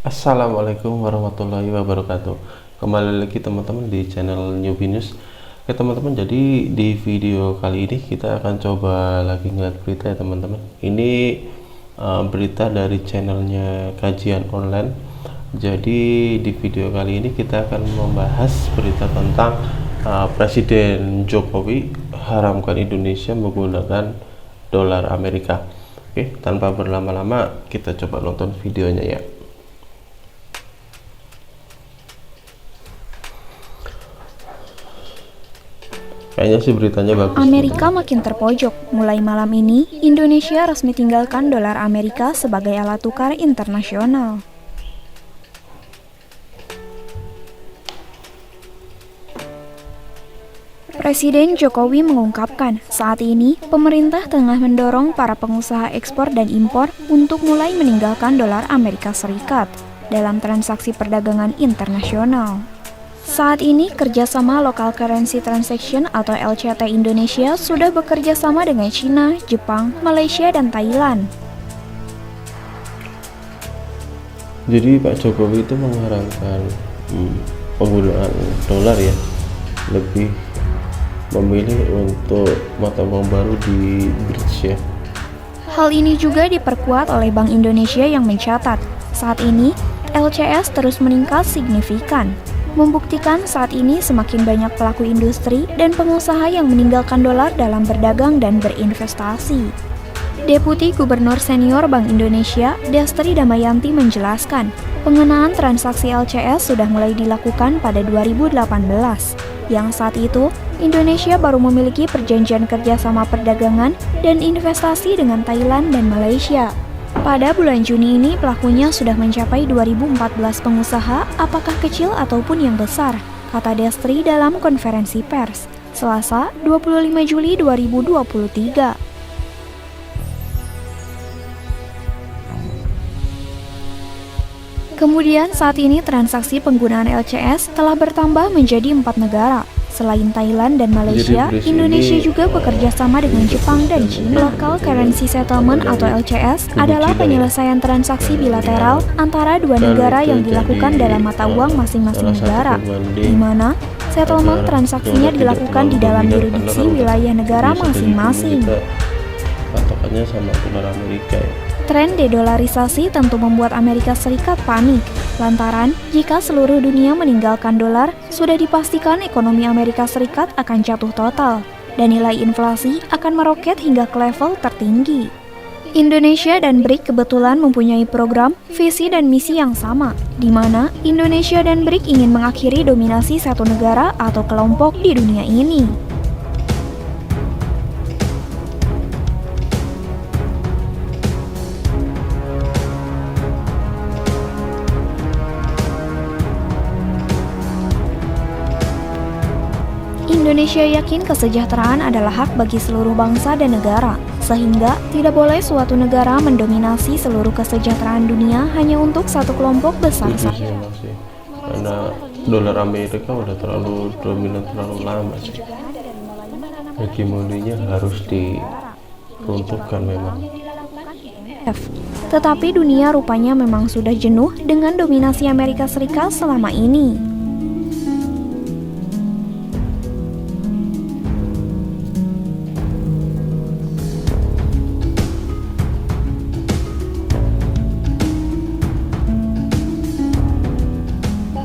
Assalamualaikum warahmatullahi wabarakatuh. Kembali lagi teman-teman di channel Newbie News. Oke teman-teman, jadi di video kali ini kita akan coba lagi ngeliat berita ya teman-teman. Ini berita dari channelnya Kajian Online. Jadi di video kali ini kita akan membahas berita tentang Presiden Jokowi haramkan Indonesia menggunakan dolar Amerika. Oke, tanpa berlama-lama kita coba nonton videonya ya. Kayaknya sih beritanya bagus. Amerika makin terpojok. Mulai malam ini, Indonesia resmi tinggalkan dolar Amerika sebagai alat tukar internasional. Presiden Jokowi mengungkapkan, saat ini pemerintah tengah mendorong para pengusaha ekspor dan impor untuk mulai meninggalkan dolar Amerika Serikat dalam transaksi perdagangan internasional. Saat ini, kerjasama Local Currency Transaction atau LCT Indonesia sudah bekerja sama dengan China, Jepang, Malaysia, dan Thailand. Jadi Pak Jokowi itu mengharapkan penggunaan dolar ya, lebih memilih untuk mata uang baru di bridge ya. Hal ini juga diperkuat oleh Bank Indonesia yang mencatat, saat ini LCS terus meningkat signifikan, membuktikan saat ini semakin banyak pelaku industri dan pengusaha yang meninggalkan dolar dalam berdagang dan berinvestasi. Deputi Gubernur Senior Bank Indonesia, Destri Damayanti menjelaskan, pengenaan transaksi LCS sudah mulai dilakukan pada 2018, yang saat itu Indonesia baru memiliki perjanjian kerjasama perdagangan dan investasi dengan Thailand dan Malaysia. Pada bulan Juni ini pelakunya sudah mencapai 2014 pengusaha, apakah kecil ataupun yang besar, kata Destri dalam konferensi pers, Selasa 25 Juli 2023. Kemudian saat ini transaksi penggunaan LCS telah bertambah menjadi 4 negara. Selain Thailand dan Malaysia, Indonesia juga bekerja sama dengan Jepang dan China. Local Currency Settlement atau LCS adalah penyelesaian transaksi bilateral antara dua negara yang dilakukan dalam mata uang masing-masing negara, di mana settlement transaksinya dilakukan di dalam yurisdiksi wilayah negara masing-masing. Patokannya sama dolar Amerika ya. Tren dedolarisasi tentu membuat Amerika Serikat panik, lantaran jika seluruh dunia meninggalkan dolar, sudah dipastikan ekonomi Amerika Serikat akan jatuh total, dan nilai inflasi akan meroket hingga ke level tertinggi. Indonesia dan BRIC kebetulan mempunyai program, visi dan misi yang sama, di mana Indonesia dan BRIC ingin mengakhiri dominasi satu negara atau kelompok di dunia ini. Indonesia yakin kesejahteraan adalah hak bagi seluruh bangsa dan negara, sehingga tidak boleh suatu negara mendominasi seluruh kesejahteraan dunia hanya untuk satu kelompok besar saja. Karena dolar Amerika udah terlalu dominan terlalu lama sih. Hegemoninya harus diruntuhkan memang. Tetapi dunia rupanya memang sudah jenuh dengan dominasi Amerika Serikat selama ini.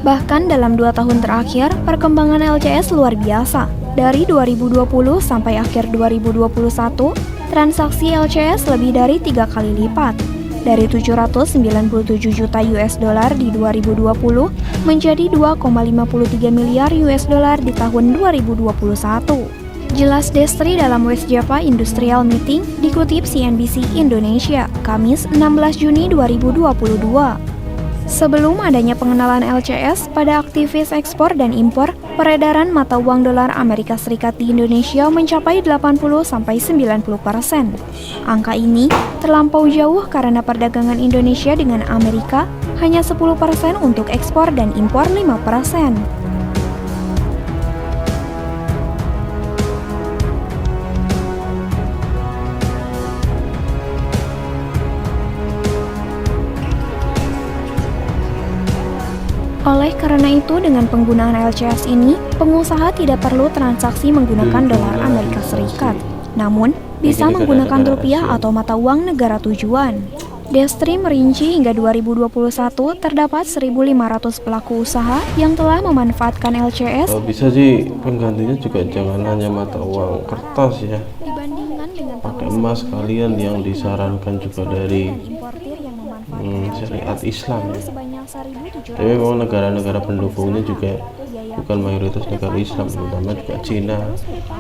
Bahkan dalam 2 tahun terakhir, perkembangan LCS luar biasa. Dari 2020 sampai akhir 2021, transaksi LCS lebih dari 3 kali lipat. Dari 797 juta US dollar di 2020 menjadi 2,53 miliar US dollar di tahun 2021. Jelas Destri dalam West Java Industrial Meeting dikutip CNBC Indonesia, Kamis 16 Juni 2022. Sebelum adanya pengenalan LCS pada aktivis ekspor dan impor, peredaran mata uang dolar Amerika Serikat di Indonesia mencapai 80-90%. Angka ini terlampau jauh karena perdagangan Indonesia dengan Amerika hanya 10% untuk ekspor dan impor 5%. Oleh karena itu, dengan penggunaan LCS ini, pengusaha tidak perlu transaksi menggunakan dolar Amerika Serikat, namun bisa menggunakan rupiah atau mata uang negara tujuan. Destri merinci hingga 2021 terdapat 1.500 pelaku usaha yang telah memanfaatkan LCS. Bisa sih penggantinya juga jangan hanya mata uang kertas ya, Dibandingkan dengan pakai emas kalian yang disarankan juga dari syariat Islam ya. Tapi memang negara-negara pendukungnya juga bukan mayoritas negara Islam, terutama juga Cina,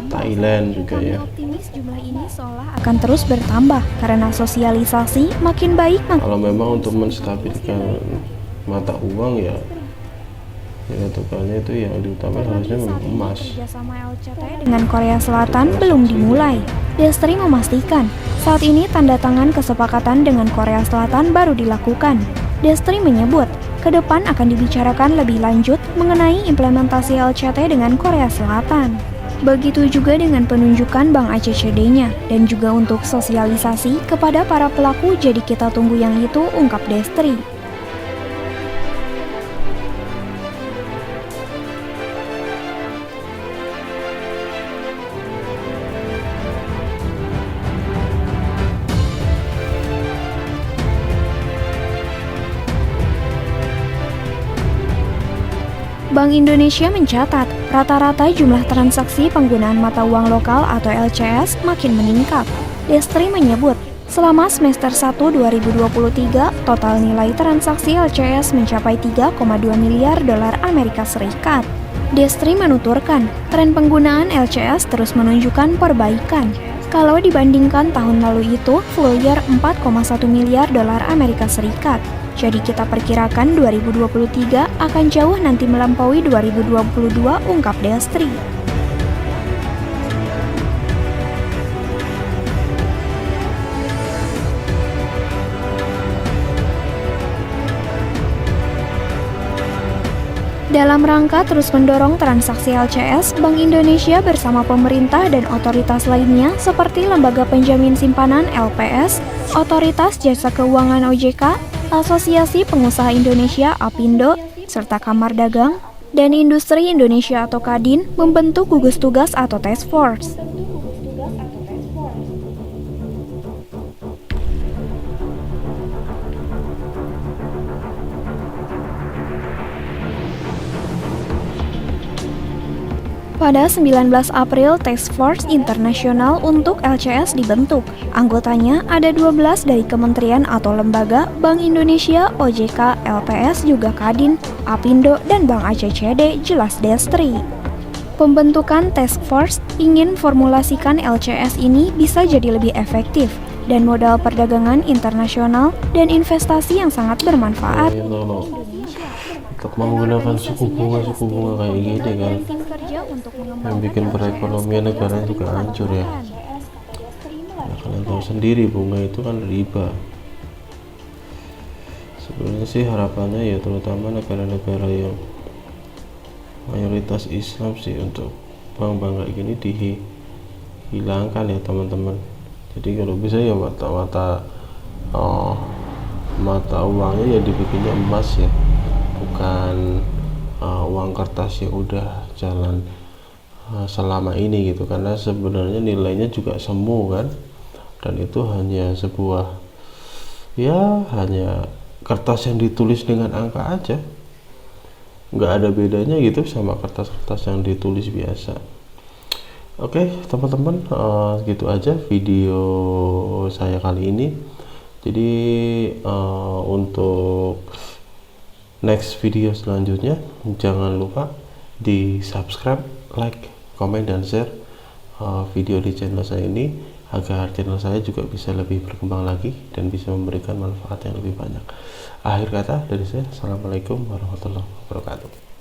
Thailand juga ya. Optimis jumlah ini seolah akan terus bertambah karena sosialisasi makin baik. Kalau memang untuk menstabilkan mata uang ya tukarnya itu yang diutamakan harusnya memang emas. Kerjasama LCT dengan Korea Selatan belum dimulai. Destri memastikan saat ini tanda tangan kesepakatan dengan Korea Selatan baru dilakukan. Destri menyebut ke depan akan dibicarakan lebih lanjut mengenai implementasi LCT dengan Korea Selatan. Begitu juga dengan penunjukan Bank ACCD-nya dan juga untuk sosialisasi kepada para pelaku, jadi kita tunggu yang itu, ungkap Destri. Bank Indonesia mencatat, rata-rata jumlah transaksi penggunaan mata uang lokal atau LCS makin meningkat. Destri menyebut, selama semester 1 2023, total nilai transaksi LCS mencapai 3,2 miliar dolar Amerika Serikat. Destri menuturkan, tren penggunaan LCS terus menunjukkan perbaikan. Kalau dibandingkan tahun lalu itu, full year 4,1 miliar dolar Amerika Serikat. Jadi kita perkirakan 2023 akan jauh nanti melampaui 2022, ungkap Destri. Dalam rangka terus mendorong transaksi LCS, Bank Indonesia bersama pemerintah dan otoritas lainnya seperti Lembaga Penjamin Simpanan LPS, Otoritas Jasa Keuangan OJK, Asosiasi Pengusaha Indonesia APindo, serta Kamar Dagang dan Industri Indonesia atau Kadin membentuk gugus tugas atau task force. Pada 19 April, Task Force Internasional untuk LCS dibentuk. Anggotanya ada 12 dari kementerian atau lembaga, Bank Indonesia, OJK, LPS, juga Kadin, APindo, dan Bank ACCD, jelas Destri. Pembentukan Task Force ingin formulasikan LCS ini bisa jadi lebih efektif dan modal perdagangan internasional dan investasi yang sangat bermanfaat. Tetap menggunakan suku bunga kayak gini kan, yang bikin perekonomian negara juga hancur ya. Kalian tahu sendiri bunga itu kan riba. Sebenarnya sih harapannya ya terutama negara-negara yang mayoritas Islam sih untuk bank-bank kayak gini dihilangkan ya teman-teman. Jadi kalau bisa ya mata uangnya ya dibikinnya emas ya, bukan uang kertas yang udah jalan selama ini gitu, karena sebenarnya nilainya juga semu kan, dan itu hanya sebuah hanya kertas yang ditulis dengan angka aja, nggak ada bedanya gitu sama kertas-kertas yang ditulis biasa. Oke teman-teman, gitu aja video saya kali ini. Jadi untuk next video selanjutnya jangan lupa di subscribe, like, komen, dan share video di channel saya ini agar channel saya juga bisa lebih berkembang lagi dan bisa memberikan manfaat yang lebih banyak. Akhir kata dari saya, assalamualaikum warahmatullahi wabarakatuh.